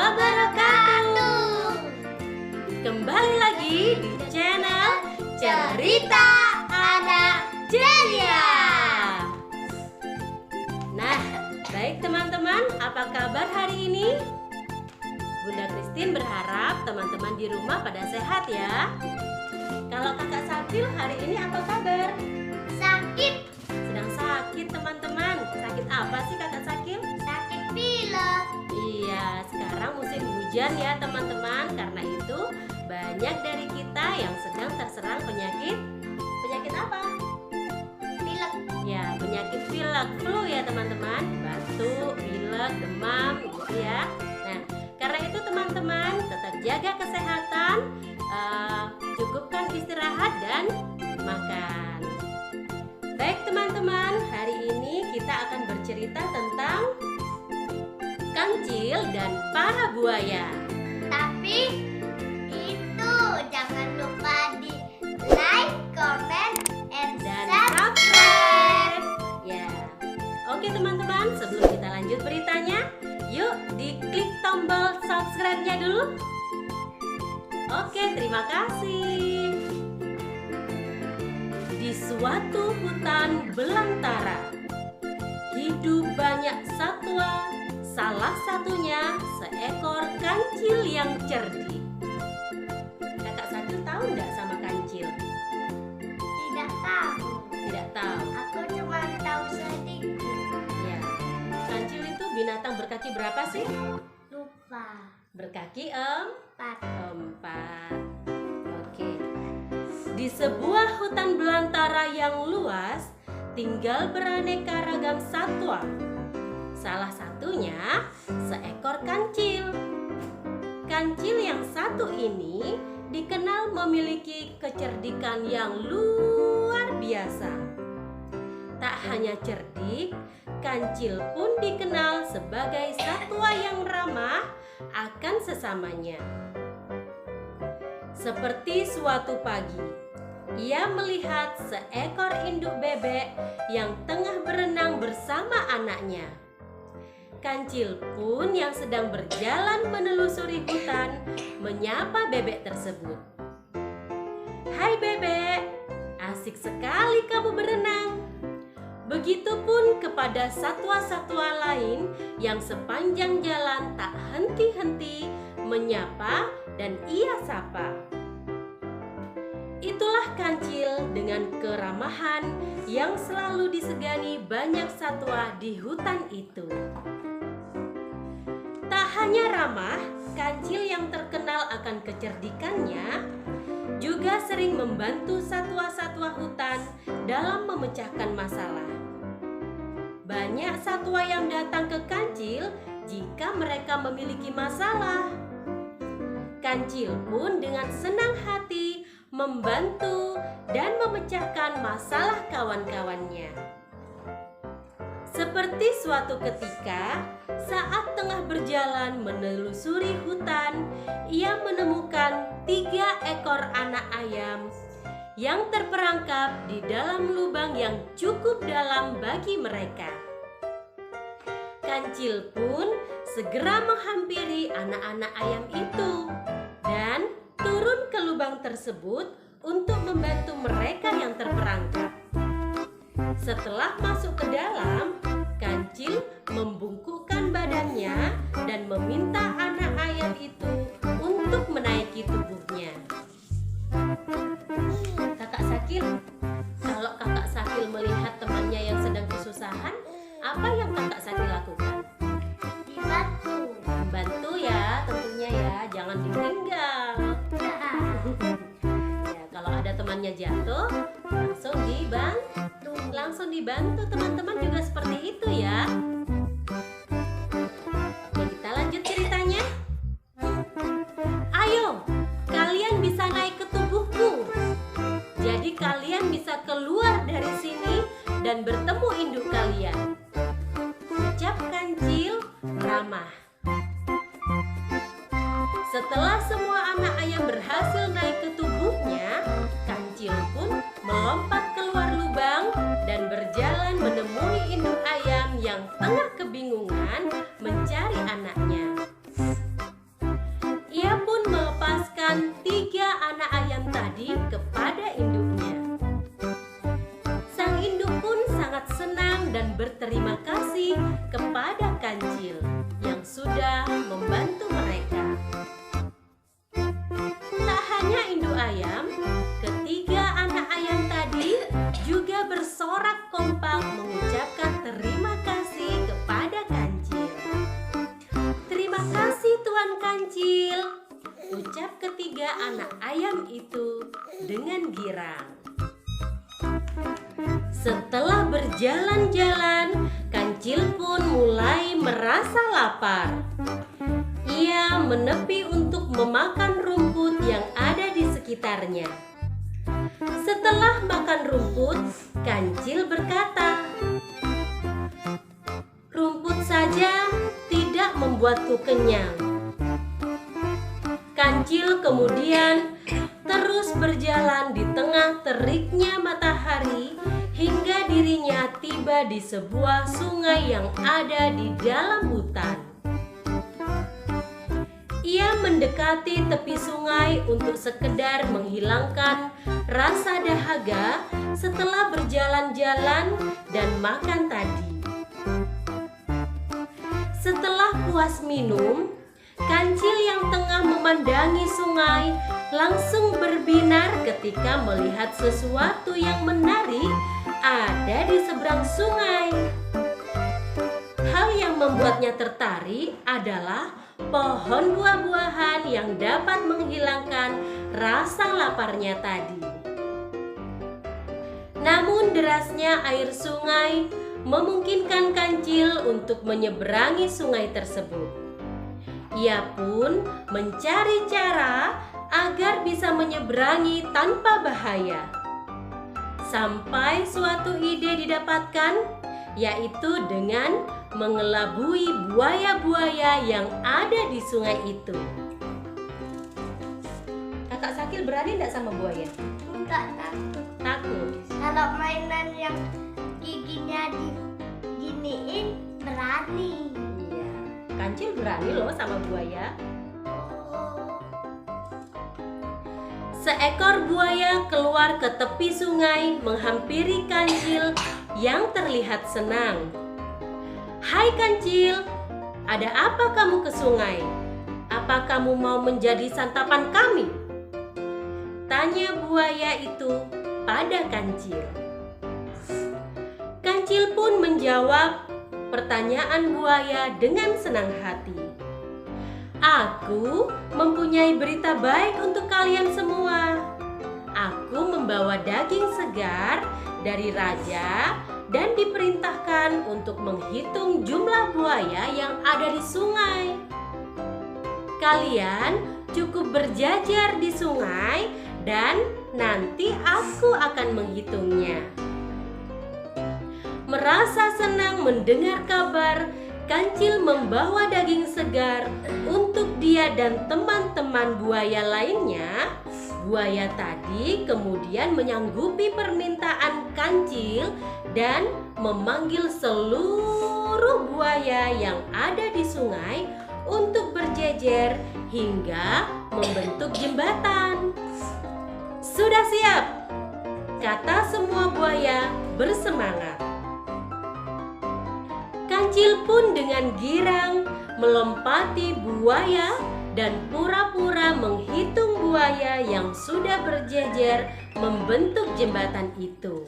wabarakatuh. Kembali lagi di channel Cerita Anak Ceria. Nah, baik teman-teman, apa kabar hari ini? Bunda Christine berharap teman-teman di rumah pada sehat ya. Kalau kakak Sakil hari ini apa kabar? Sakit. Sedang sakit teman-teman. Sakit apa sih kakak Sakil? Sakit pilek. Iya, sekarang musim hujan ya teman-teman. Karena itu banyak dari kita yang sedang terserang penyakit apa? Pilek. Ya, penyakit pilek, flu ya teman-teman. Batuk, pilek, demam gitu ya. Nah, karena itu teman-teman tetap jaga kesehatan, cukupkan istirahat dan makan. Baik teman-teman, hari ini kita akan bercerita tentang kancil dan para buaya. Tapi itu jangan lupa di like, comment, and Dan subscribe. subscribe. Ya. Oke teman-teman, sebelum kita lanjut beritanya, yuk diklik tombol subscribe-nya dulu. Oke, terima kasih. Di suatu hutan belantara, hidup banyak satwa, salah satunya seekor kancil yang cerdik. Kakak Sakil tahu nggak sama kancil? Tidak tahu. Tidak tahu. Aku cuma tahu sedikit. Ya, kancil itu binatang berkaki berapa sih? Lupa. Berkaki Empat. empat. Oke. Di sebuah hutan belantara yang luas, tinggal beraneka ragam satwa. Salah satunya seekor kancil. Kancil yang satu ini dikenal memiliki kecerdikan yang luar biasa. Tak hanya cerdik, kancil pun dikenal sebagai satwa yang ramah akan sesamanya. Seperti suatu pagi, ia melihat seekor induk bebek yang tengah berenang bersama anaknya. Kancil pun yang sedang berjalan menelusuri hutan menyapa bebek tersebut. "Hai bebek, asik sekali kamu berenang." Begitupun kepada satwa-satwa lain yang sepanjang jalan tak henti-henti menyapa dan ia sapa. Itulah kancil dengan keramahan yang selalu disegani banyak satwa di hutan itu. Tak hanya ramah, kancil yang terkenal akan kecerdikannya juga sering membantu satwa-satwa hutan dalam memecahkan masalah. Banyak satwa yang datang ke kancil jika mereka memiliki masalah. Kancil pun dengan senang hati membantu dan memecahkan masalah kawan-kawannya. Seperti suatu ketika, saat tengah berjalan menelusuri hutan, ia menemukan 3 ekor anak ayam yang terperangkap di dalam lubang yang cukup dalam bagi mereka. Kancil pun segera menghampiri anak-anak ayam itu dan turun ke lubang tersebut untuk membantu mereka yang terperangkap. Setelah masuk ke dalam, kancil membungkukkan badannya dan meminta anak ayam itu untuk menaiki tubuhnya. Kakak Sakil, kalau kakak Sakil melihat temannya yang sedang kesusahan, apa yang kakak Sakil lakukan? Dibantu. Bantu ya, tentunya ya, jangan ditinggal. Ya, kalau ada temannya jatuh, langsung dibantu teman-teman juga seperti itu ya. Oke, kita lanjut ceritanya. "Ayo, kalian bisa naik ke tubuhku. Jadi kalian bisa keluar dari sini dan bertemu induk kalian," ucap kancil ramah. Setelah semua anak ayam berhasil naik ke tubuhnya, kancil pun melompat keluar lubang dan berjalan menemui induk ayam yang tengah kebingungan mencari anaknya. bersyukur dan berterima kasih kepada kancil yang sudah membantu mereka. Tak hanya induk ayam, ketiga anak ayam tadi juga bersorak kompak mengucapkan terima kasih kepada kancil. "Terima kasih Tuan Kancil," ucap ketiga anak ayam itu dengan girang. Setelah berjalan-jalan, kancil pun mulai merasa lapar. Ia menepi untuk memakan rumput yang ada di sekitarnya. Setelah makan rumput, kancil berkata, "Rumput saja tidak membuatku kenyang." Kancil kemudian terus berjalan di tengah teriknya matahari hingga dirinya tiba di sebuah sungai yang ada di dalam hutan. Ia mendekati tepi sungai untuk sekedar menghilangkan rasa dahaga setelah berjalan-jalan dan makan tadi. Setelah puas minum, kancil yang tengah memandangi sungai langsung berbinar ketika melihat sesuatu yang menarik ada di seberang sungai. Hal yang membuatnya tertarik adalah pohon buah-buahan yang dapat menghilangkan rasa laparnya tadi. Namun derasnya air sungai memungkinkan kancil untuk menyeberangi sungai tersebut. Ia pun mencari cara agar bisa menyeberangi tanpa bahaya. Sampai suatu ide didapatkan, yaitu dengan mengelabui buaya-buaya yang ada di sungai itu. Kakak Sakil berani tidak sama buaya? Enggak takut. Takut. Kalau mainan yang giginya diginiin berani. Iya, kancil berani loh sama buaya. Seekor buaya keluar ke tepi sungai menghampiri kancil yang terlihat senang. "Hai kancil, ada apa kamu ke sungai? Apa kamu mau menjadi santapan kami?" tanya buaya itu pada kancil. Kancil pun menjawab pertanyaan buaya dengan senang hati. "Aku mempunyai berita baik untuk kalian semua. Aku membawa daging segar dari raja dan diperintahkan untuk menghitung jumlah buaya yang ada di sungai. Kalian cukup berjajar di sungai dan nanti aku akan menghitungnya." Merasa senang mendengar kabar, kancil membawa daging segar untuk dia dan teman-teman buaya lainnya. Buaya tadi kemudian menyanggupi permintaan kancil dan memanggil seluruh buaya yang ada di sungai untuk berjejer hingga membentuk jembatan. "Sudah siap," kata semua buaya bersemangat. Kancil pun dengan girang melompati buaya dan pura-pura menghitung buaya yang sudah berjejer membentuk jembatan itu.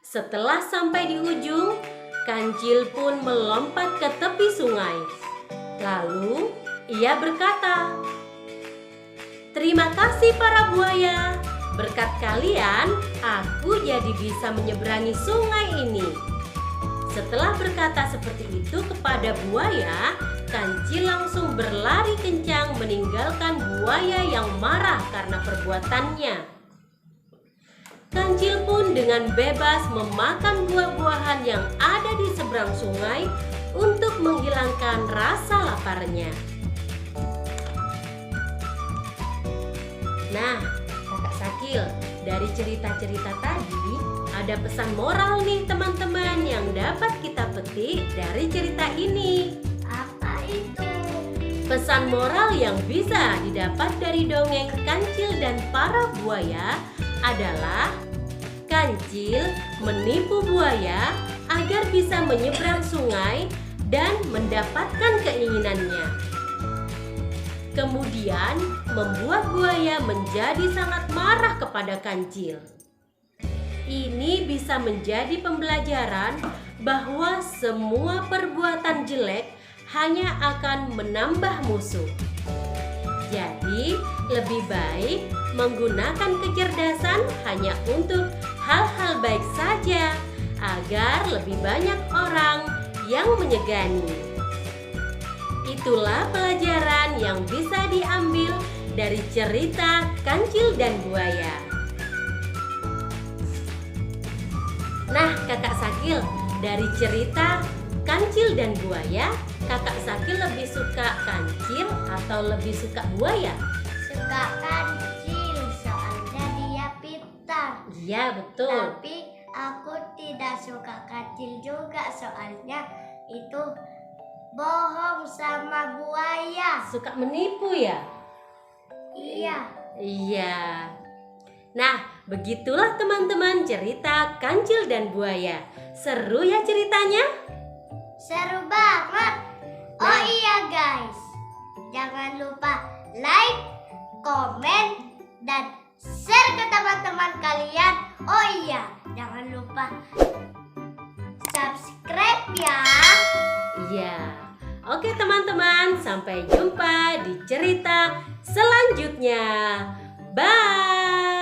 Setelah sampai di ujung, kancil pun melompat ke tepi sungai. Lalu ia berkata, "Terima kasih para buaya. Berkat kalian, aku jadi bisa menyeberangi sungai ini." Setelah berkata seperti itu kepada buaya, kancil langsung berlari kencang meninggalkan buaya yang marah karena perbuatannya. Kancil pun dengan bebas memakan buah-buahan yang ada di seberang sungai untuk menghilangkan rasa laparnya. Nah, Kakak Sakil, dari cerita-cerita tadi ada pesan moral nih teman-teman yang dapat kita petik dari cerita ini. Apa itu? Pesan moral yang bisa didapat dari dongeng Kancil dan para buaya adalah kancil menipu buaya agar bisa menyeberang sungai dan mendapatkan keinginannya. Kemudian membuat buaya menjadi sangat marah kepada kancil. Ini bisa menjadi pembelajaran bahwa semua perbuatan jelek hanya akan menambah musuh. Jadi, lebih baik menggunakan kecerdasan hanya untuk hal-hal baik saja agar lebih banyak orang yang menyegani. Itulah pelajaran yang bisa diambil dari cerita Kancil dan Buaya. Nah, Kakak Sakil, dari cerita Kancil dan Buaya, Kakak Sakil lebih suka kancil atau lebih suka buaya? Suka kancil, soalnya dia pintar. Iya, betul. Tapi aku tidak suka kancil juga, soalnya itu bohong sama buaya. Suka menipu ya? Iya. Iya. Nah, begitulah teman-teman cerita Kancil dan Buaya. Seru ya ceritanya? Seru banget. Oh iya guys, jangan lupa like, komen, dan share ke teman-teman kalian. Oh iya, jangan lupa subscribe ya. Iya. Oke teman-teman, sampai jumpa di cerita selanjutnya. Bye.